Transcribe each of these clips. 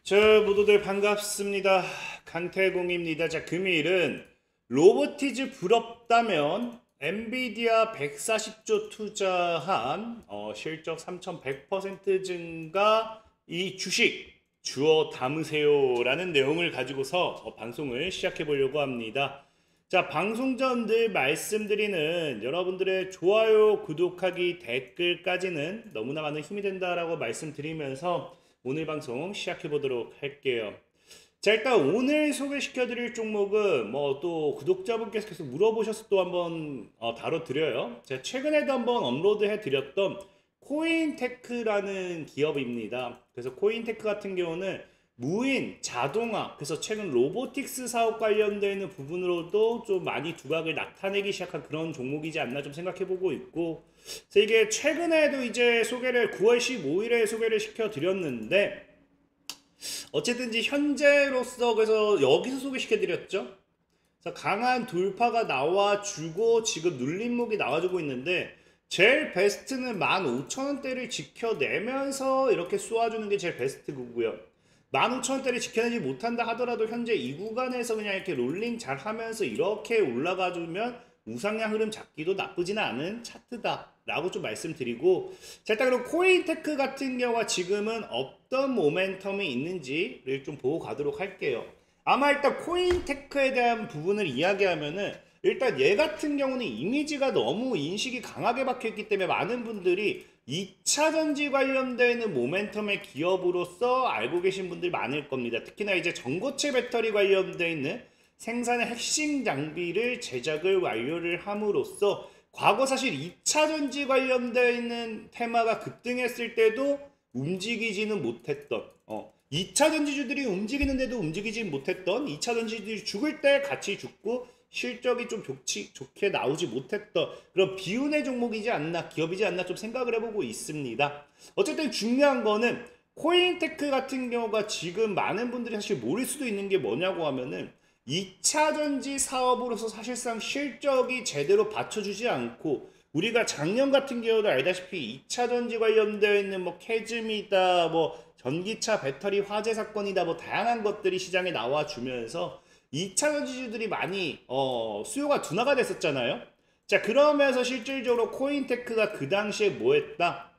자, 모두들 반갑습니다. 강태공입니다. 자, 금일은 로보티즈 부럽다면 엔비디아 140조 투자한 실적 3100% 증가 이 주식 주워 담으세요 라는 내용을 가지고서 방송을 시작해 보려고 합니다. 자, 방송 전 늘 말씀드리는 여러분들의 좋아요, 구독하기, 댓글까지는 너무나 많은 힘이 된다라고 말씀드리면서 오늘 방송 시작해 보도록 할게요. 자, 일단 오늘 소개시켜 드릴 종목은 또 구독자분께서 계속 물어보셔서 또 한번 다뤄드려요. 제가 최근에도 한번 업로드해 드렸던 코인테크라는 기업입니다. 그래서 코인테크 같은 경우는 무인, 자동화, 그래서 최근 로보틱스 사업 관련되는 부분으로도 좀 많이 두각을 나타내기 시작한 그런 종목이지 않나 좀 생각해보고 있고, 그래서 이게 최근에도 이제 소개를 9월 15일에 소개를 시켜드렸는데, 어쨌든지 현재로서 그래서 여기서 소개시켜드렸죠. 그래서 강한 돌파가 나와주고 지금 눌림목이 나와주고 있는데, 제일 베스트는 15,000원대를 지켜내면서 이렇게 쏘아주는 게 제일 베스트 구고요. 15,000원대를 지켜내지 못한다 하더라도 현재 이 구간에서 그냥 이렇게 롤링 잘 하면서 이렇게 올라가주면 우상향 흐름 잡기도 나쁘지는 않은 차트다 라고 좀 말씀드리고, 자, 일단 그럼 코인테크 같은 경우가 지금은 어떤 모멘텀이 있는지를 좀 보고 가도록 할게요. 아마 일단 코인테크에 대한 부분을 이야기하면은 일단 얘 같은 경우는 이미지가 너무 인식이 강하게 박혀있기 때문에 많은 분들이 2차전지 관련되는 모멘텀의 기업으로서 알고 계신 분들이 많을 겁니다. 특히나 이제 전고체 배터리 관련되어 있는 생산의 핵심 장비를 제작을 완료를 함으로써 과거 사실 2차전지 관련되어 있는 테마가 급등했을 때도 움직이지는 못했던 2차전지주들이 움직이는데도 움직이지 못했던 2차전지주들이 죽을 때 같이 죽고 실적이 좀 좋게 나오지 못했던 그런 비운의 종목이지 않나, 기업이지 않나 좀 생각을 해보고 있습니다. 어쨌든 중요한 거는 코인테크 같은 경우가 지금 많은 분들이 사실 모를 수도 있는 게 뭐냐고 하면은 2차전지 사업으로서 사실상 실적이 제대로 받쳐주지 않고, 우리가 작년 같은 경우도 알다시피 2차전지 관련되어 있는 캐즘이다, 전기차 배터리 화재 사건이다, 다양한 것들이 시장에 나와주면서 2차전지주들이 많이 수요가 둔화가 됐었잖아요. 자, 그러면서 실질적으로 코인테크가 그 당시에 뭐 했다?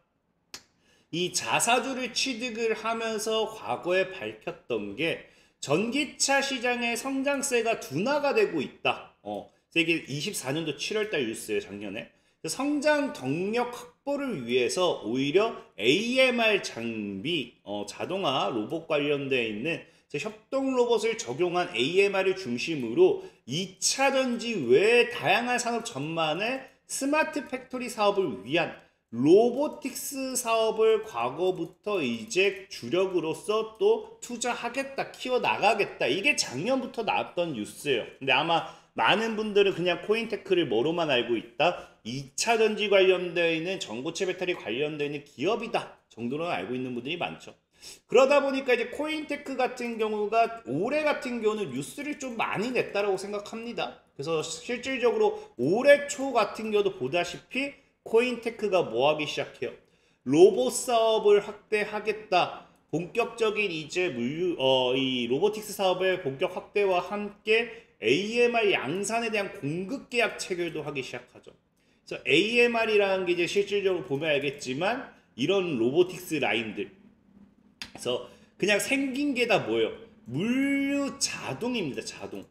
이 자사주를 취득을 하면서 과거에 밝혔던 게 전기차 시장의 성장세가 둔화가 되고 있다. 그래서 이게 24년도 7월달 뉴스예요, 작년에. 성장 동력 확보를 위해서 오히려 AMR 장비, 자동화 로봇 관련되어 있는 협동 로봇을 적용한 AMR을 중심으로 2차전지 외의 다양한 산업 전반의 스마트 팩토리 사업을 위한 로보틱스 사업을 과거부터 이제 주력으로서 또 투자하겠다, 키워나가겠다. 이게 작년부터 나왔던 뉴스예요. 근데 아마 많은 분들은 그냥 코인테크를 뭐로만 알고 있다? 2차전지 관련되어 있는 전고체 배터리 관련되어 있는 기업이다 정도로 알고 있는 분들이 많죠. 그러다 보니까 이제 코인테크 같은 경우가 올해 같은 경우는 뉴스를 좀 많이 냈다라고 생각합니다. 그래서 실질적으로 올해 초 같은 경우도 보다시피 코인테크가 뭐 하기 시작해요? 로봇 사업을 확대하겠다. 본격적인 이제 이 로보틱스 사업의 본격 확대와 함께 AMR 양산에 대한 공급 계약 체결도 하기 시작하죠. 그래서 AMR이라는 게 이제 실질적으로 보면 알겠지만 이런 로보틱스 라인들, 그래서 그냥 생긴 게 다 뭐예요? 물류 자동입니다. 자동.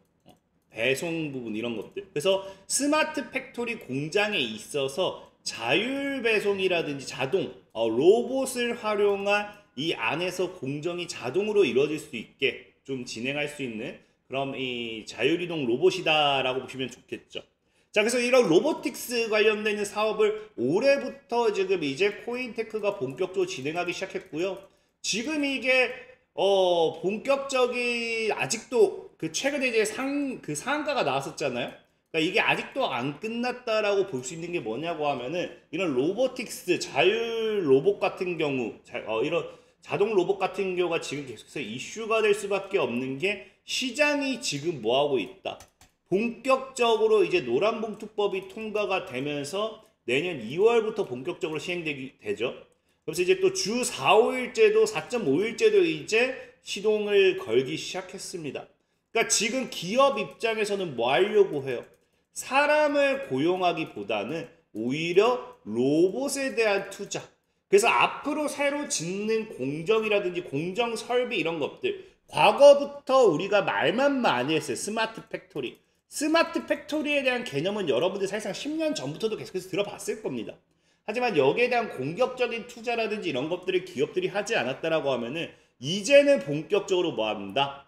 배송 부분 이런 것들. 그래서 스마트 팩토리 공장에 있어서 자율 배송이라든지 자동 로봇을 활용한 이 안에서 공정이 자동으로 이루어질 수 있게 좀 진행할 수 있는 그럼 이 자율이동 로봇이다라고 보시면 좋겠죠. 자, 그래서 이런 로보틱스 관련된 사업을 올해부터 지금 이제 코인테크가 본격적으로 진행하기 시작했고요. 지금 이게 본격적인 아직도 그 최근에 이제 상한가가 나왔었잖아요. 그러니까 이게 아직도 안 끝났다라고 볼 수 있는 게 뭐냐고 하면은 이런 로보틱스 자율 로봇 같은 경우 이런 자동 로봇 같은 경우가 지금 계속해서 이슈가 될 수밖에 없는 게 시장이 지금 뭐 하고 있다. 본격적으로 이제 노란봉투법이 통과가 되면서 내년 2월부터 본격적으로 시행되죠. 그래서 이제 또 주 4, 5일째도 4.5일째도 이제 시동을 걸기 시작했습니다. 그러니까 지금 기업 입장에서는 뭐 하려고 해요? 사람을 고용하기보다는 오히려 로봇에 대한 투자. 그래서 앞으로 새로 짓는 공정이라든지 공정 설비 이런 것들, 과거부터 우리가 말만 많이 했어요. 스마트 팩토리. 스마트 팩토리에 대한 개념은 여러분들 사실상 10년 전부터도 계속해서 들어봤을 겁니다. 하지만 여기에 대한 공격적인 투자라든지 이런 것들을 기업들이 하지 않았다라고 하면은 이제는 본격적으로 뭐 합니다?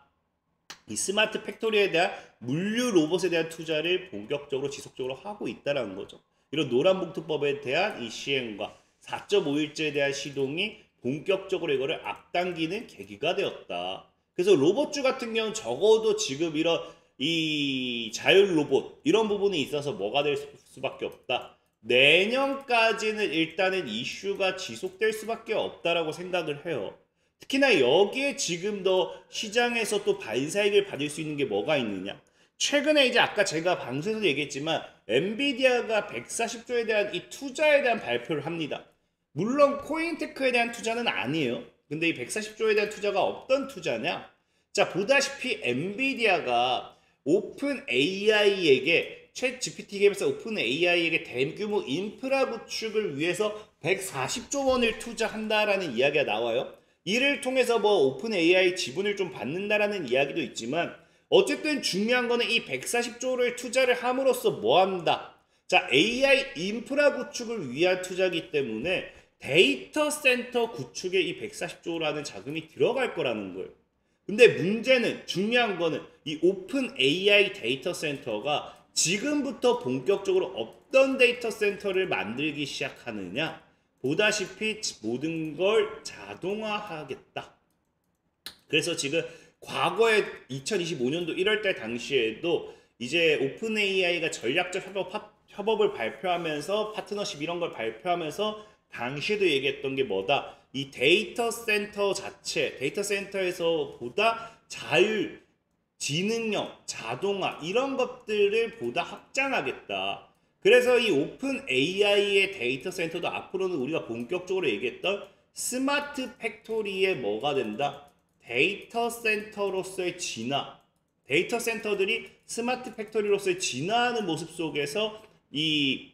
이 스마트 팩토리에 대한 물류 로봇에 대한 투자를 본격적으로 지속적으로 하고 있다는 거죠. 이런 노란봉투법에 대한 이 시행과 4.5일제에 대한 시동이 본격적으로 이거를 앞당기는 계기가 되었다. 그래서 로봇주 같은 경우는 적어도 지금 이런 이 자율 로봇 이런 부분이 있어서 뭐가 될 수밖에 없다. 내년까지는 일단은 이슈가 지속될 수밖에 없다라고 생각을 해요. 특히나 여기에 지금 더 시장에서 또 반사익을 받을 수 있는 게 뭐가 있느냐. 최근에 이제 아까 제가 방송에서도 얘기했지만 엔비디아가 140조에 대한 이 투자에 대한 발표를 합니다. 물론 코인테크에 대한 투자는 아니에요. 근데 이 140조에 대한 투자가 어떤 투자냐? 자, 보다시피 엔비디아가 오픈 AI에게 챗 GPT 개발사 오픈 AI에게 대규모 인프라 구축을 위해서 140조 원을 투자한다라는 이야기가 나와요. 이를 통해서 뭐 오픈 AI 지분을 좀 받는다라는 이야기도 있지만 어쨌든 중요한 거는 이 140조를 투자를 함으로써 뭐 한다? 자, AI 인프라 구축을 위한 투자이기 때문에 데이터 센터 구축에 이 140조라는 자금이 들어갈 거라는 거예요. 근데 문제는 중요한 거는 이 오픈 AI 데이터 센터가 지금부터 본격적으로 어떤 데이터 센터를 만들기 시작하느냐? 보다시피 모든 걸 자동화하겠다. 그래서 지금 과거에 2025년도 1월달 당시에도 이제 오픈 AI가 전략적 협업을 발표하면서 파트너십 이런 걸 발표하면서 당시에도 얘기했던 게 뭐다? 이 데이터 센터 자체, 데이터 센터에서 보다 자율, 지능형, 자동화 이런 것들을 보다 확장하겠다. 그래서 이 오픈 AI의 데이터 센터도 앞으로는 우리가 본격적으로 얘기했던 스마트 팩토리의 뭐가 된다? 데이터 센터로서의 진화. 데이터 센터들이 스마트 팩토리로서의 진화하는 모습 속에서 이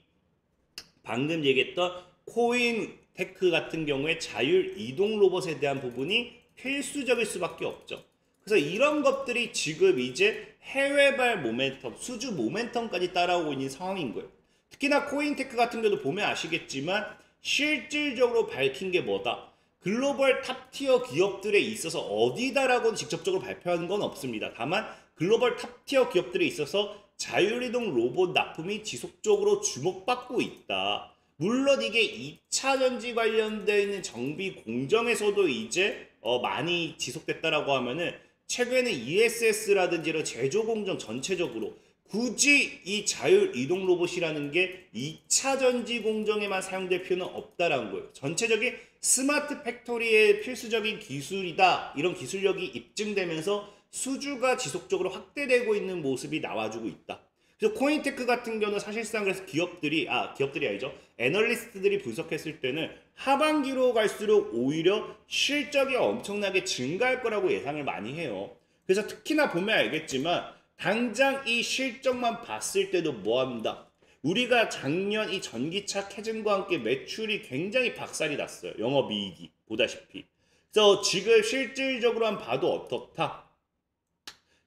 방금 얘기했던 코인 테크 같은 경우에 자율 이동 로봇에 대한 부분이 필수적일 수밖에 없죠. 그래서 이런 것들이 지금 이제 해외발 모멘텀, 수주 모멘텀까지 따라오고 있는 상황인 거예요. 특히나 코인테크 같은 경우도 보면 아시겠지만 실질적으로 밝힌 게 뭐다? 글로벌 탑티어 기업들에 있어서 어디다라고 직접적으로 발표하는 건 없습니다. 다만 글로벌 탑티어 기업들에 있어서 자율이동 로봇 납품이 지속적으로 주목받고 있다. 물론 이게 2차 전지 관련되어 있는 정비 공정에서도 이제 많이 지속됐다라고 하면은 최근에 ESS라든지 이런 제조 공정 전체적으로 굳이 이 자율 이동 로봇이라는 게 2차 전지 공정에만 사용될 필요는 없다라는 거예요. 전체적인 스마트 팩토리의 필수적인 기술이다. 이런 기술력이 입증되면서 수주가 지속적으로 확대되고 있는 모습이 나와주고 있다. 그래서 코인테크 같은 경우는 사실상 그래서 기업들이 아니죠. 애널리스트들이 분석했을 때는 하반기로 갈수록 오히려 실적이 엄청나게 증가할 거라고 예상을 많이 해요. 그래서 특히나 보면 알겠지만 당장 이 실적만 봤을 때도 뭐합니다. 우리가 작년 이 전기차 캐즘과 함께 매출이 굉장히 박살이 났어요. 영업이익이 보다시피. 그래서 지금 실질적으로만 봐도 어떻다?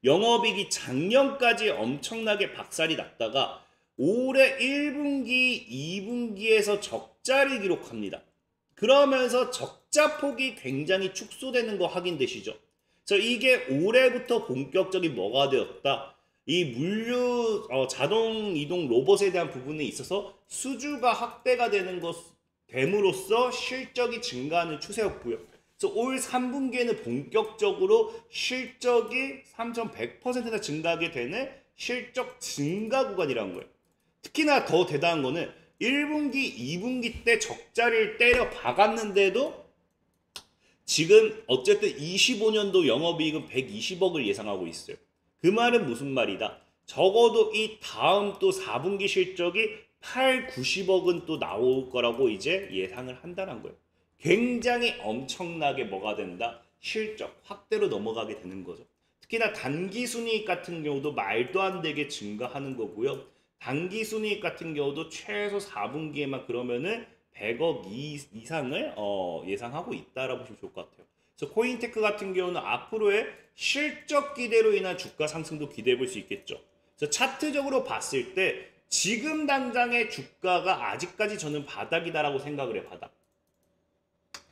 영업이익이 작년까지 엄청나게 박살이 났다가 올해 1분기, 2분기에서 적자를 기록합니다. 그러면서 적자 폭이 굉장히 축소되는 거 확인되시죠? 그래서 이게 올해부터 본격적인 뭐가 되었다? 이 물류 자동 이동 로봇에 대한 부분에 있어서 수주가 확대가 되는 것 됨으로써 실적이 증가하는 추세였고요. 그래서 올 3분기에는 본격적으로 실적이 3,100%나 증가하게 되는 실적 증가 구간이라는 거예요. 특히나 더 대단한 거는 1분기, 2분기 때 적자를 때려 박았는데도 지금 어쨌든 25년도 영업이익은 120억을 예상하고 있어요. 그 말은 무슨 말이다? 적어도 이 다음 또 4분기 실적이 8, 90억은 또 나올 거라고 이제 예상을 한다는 거예요. 굉장히 엄청나게 뭐가 된다? 실적 확대로 넘어가게 되는 거죠. 특히나 단기 순이익 같은 경우도 말도 안 되게 증가하는 거고요. 단기 순이익 같은 경우도 최소 4분기에만 그러면은 100억 이상을 예상하고 있다라고 보시면 좋을 것 같아요. 그래서 코인테크 같은 경우는 앞으로의 실적 기대로 인한 주가 상승도 기대해 볼 수 있겠죠. 그래서 차트적으로 봤을 때 지금 당장의 주가가 아직까지 저는 바닥이다라고 생각을 해요. 바닥.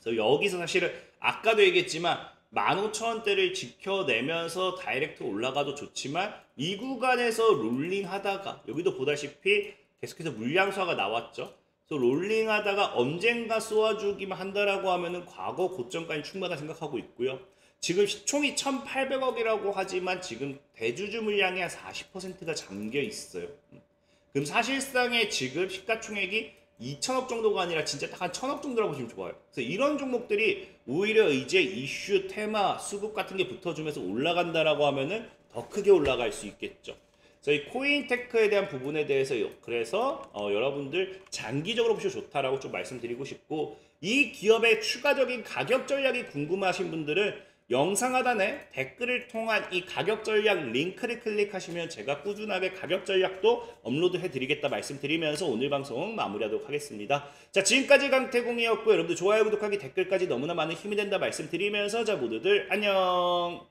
그래서 여기서 사실은 아까도 얘기했지만 15,000원대를 지켜내면서 다이렉트 올라가도 좋지만 이 구간에서 롤링 하다가 여기도 보다시피 계속해서 물량수가 나왔죠. 그래서 롤링 하다가 언젠가 쏘아주기만 한다라고 하면은 과거 고점까지 충분하다 생각하고 있고요. 지금 시총이 1,800억이라고 하지만 지금 대주주 물량이 한 40%가 잠겨 있어요. 그럼 사실상의 지금 시가총액이 2천억 정도가 아니라 진짜 딱 한 1,000억 정도라고 보시면 좋아요. 그래서 이런 종목들이 오히려 이제 이슈, 테마, 수급 같은 게 붙어주면서 올라간다라고 하면은 더 크게 올라갈 수 있겠죠. 그래서 이 코인테크에 대한 부분에 대해서 그래서 여러분들 장기적으로 보시면 좋다라고 좀 말씀드리고 싶고, 이 기업의 추가적인 가격 전략이 궁금하신 분들은 영상 하단에 댓글을 통한 이 가격 전략 링크를 클릭하시면 제가 꾸준하게 가격 전략도 업로드 해드리겠다 말씀드리면서 오늘 방송 마무리하도록 하겠습니다. 자, 지금까지 강태공이었고, 여러분들 좋아요, 구독하기, 댓글까지 너무나 많은 힘이 된다 말씀드리면서 자, 모두들 안녕.